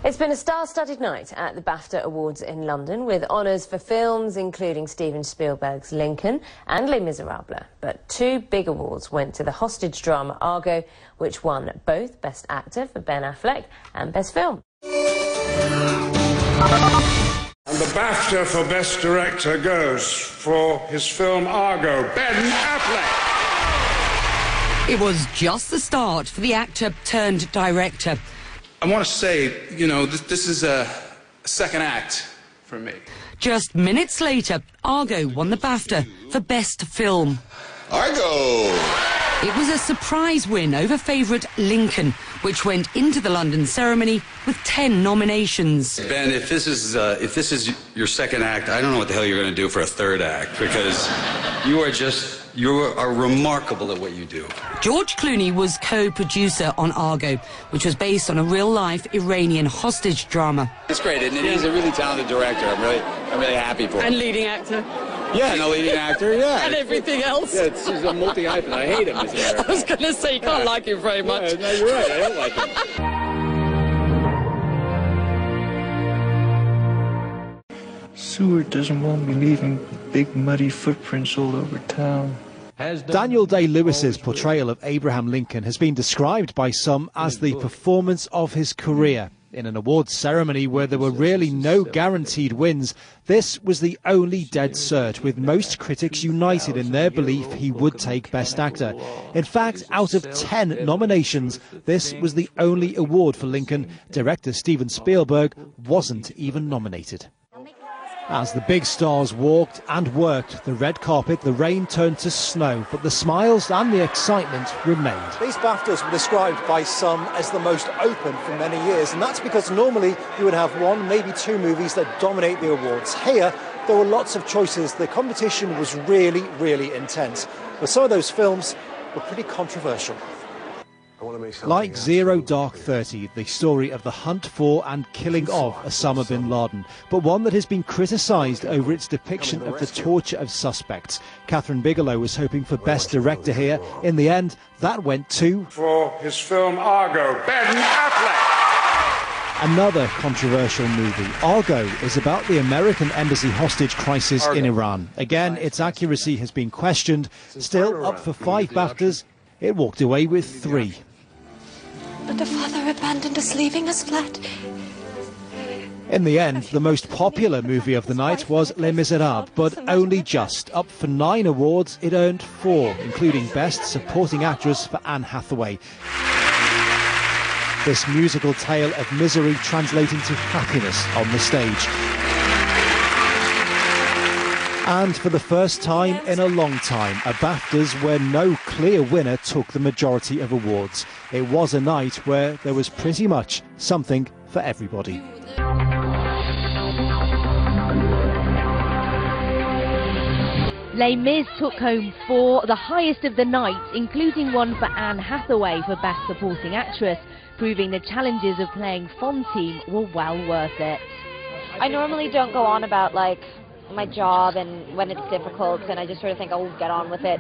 It's been a star-studded night at the BAFTA Awards in London, with honours for films including Steven Spielberg's Lincoln and Les Miserables. But two big awards went to the hostage drama Argo, which won both Best Actor for Ben Affleck and Best Film. And the BAFTA for Best Director goes for his film Argo, Ben Affleck. It was just the start for the actor turned director. I want to say, you know, this is a second act for me. Just minutes later, Argo won the BAFTA for Best Film. Argo! It was a surprise win over favourite Lincoln, which went into the London ceremony with 10 nominations. Ben, if this is your second act, I don't know what the hell you're going to do for a third act, because you are remarkable at what you do. George Clooney was co-producer on Argo, which was based on a real-life Iranian hostage drama. It's great, isn't it? He's a really talented director. I'm really happy for him. And leading actor. Yeah, and a leading actor, yeah. And everything else. Yeah, he's a multi-hyphen. I hate him as a matter of fact. I was going to say, you can't like him very much. Yeah, no, you're right. I don't like him. Seward doesn't want me leaving big muddy footprints all over town. Daniel Day-Lewis's portrayal of Abraham Lincoln has been described by some as the performance of his career. In an awards ceremony where there were really no guaranteed wins, this was the only dead cert, with most critics united in their belief he would take Best Actor. In fact, out of 10 nominations, this was the only award for Lincoln. Director Steven Spielberg wasn't even nominated. As the big stars walked and worked the red carpet, the rain turned to snow, but the smiles and the excitement remained. These BAFTAs were described by some as the most open for many years, and that's because normally you would have one, maybe two movies that dominate the awards. Here, there were lots of choices. The competition was really, really intense. But some of those films were pretty controversial. Like Zero Dark 30, the story of the hunt for and killing of Osama bin Laden, but one that has been criticised over its depiction of the torture of suspects. Catherine Bigelow was hoping for Best Director here. In the end, that went to... For his film Argo, Ben Affleck. Another controversial movie. Argo is about the American embassy hostage crisis in Iran. Again, its accuracy has been questioned. Still up for 5 BAFTAs, it walked away with 3. But the father abandoned us, leaving us flat. In the end, the most popular movie of the night was Les Miserables, but only just. Up for 9 awards, it earned 4, including Best Supporting Actress for Anne Hathaway. This musical tale of misery translating to happiness on the stage. And for the first time in a long time, a BAFTAs where no clear winner took the majority of awards. It was a night where there was pretty much something for everybody. Les Mis took home 4, the highest of the night, including one for Anne Hathaway for Best Supporting Actress, proving the challenges of playing Fantine were well worth it. I normally don't go on about, like, my job and when it's difficult, and I just sort of think I'll get on with it.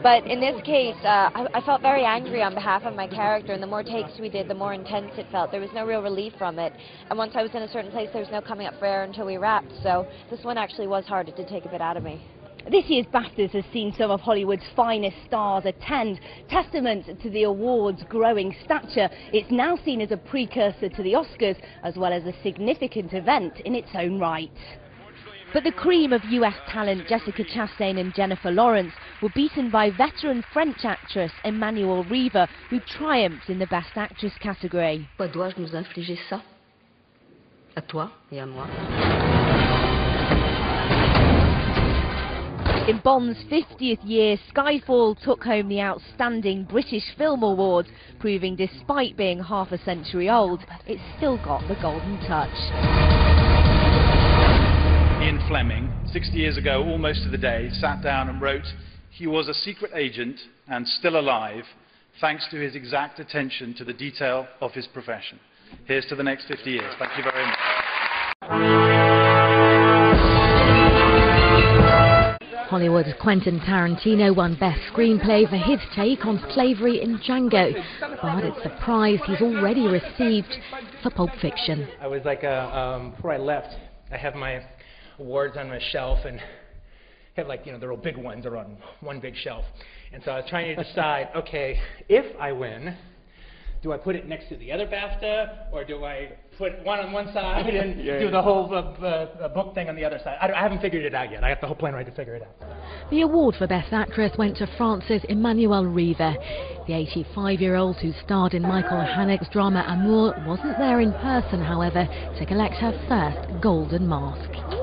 But in this case, I felt very angry on behalf of my character, and the more takes we did, the more intense it felt. There was no real relief from it, and once I was in a certain place, there was no coming up for air until we wrapped, so this one actually was hard. It did take a bit out of me. This year's BAFTAs has seen some of Hollywood's finest stars attend, testament to the award's growing stature. It's now seen as a precursor to the Oscars, as well as a significant event in its own right. But the cream of US talent Jessica Chastain and Jennifer Lawrence were beaten by veteran French actress Emmanuelle Riva, who triumphed in the Best Actress category. Pourquoi dois-je nous infliger ça? À toi et à moi. In Bond's 50th year, Skyfall took home the Outstanding British Film Award, proving despite being half a century old, it's still got the golden touch. Ian Fleming, 60 years ago, almost to the day, sat down and wrote, "He was a secret agent and still alive, thanks to his exact attention to the detail of his profession." Here's to the next 50 years. Thank you very much. Hollywood's Quentin Tarantino won Best Screenplay for his take on slavery in Django, but it's the prize he's already received for Pulp Fiction. I was like, before I left, I have my awards on my shelf, and have like, the real big ones are on one big shelf. And so I was trying to decide, okay, if I win, do I put it next to the other BAFTA, or do I put one on one side and do the whole book thing on the other side? I haven't figured it out yet. I got the whole plan ready to figure it out. The award for Best Actress went to Frances Emmanuelle Riva. The 85-year-old who starred in Michael Hanek's drama Amour wasn't there in person, however, to collect her first Golden Mask.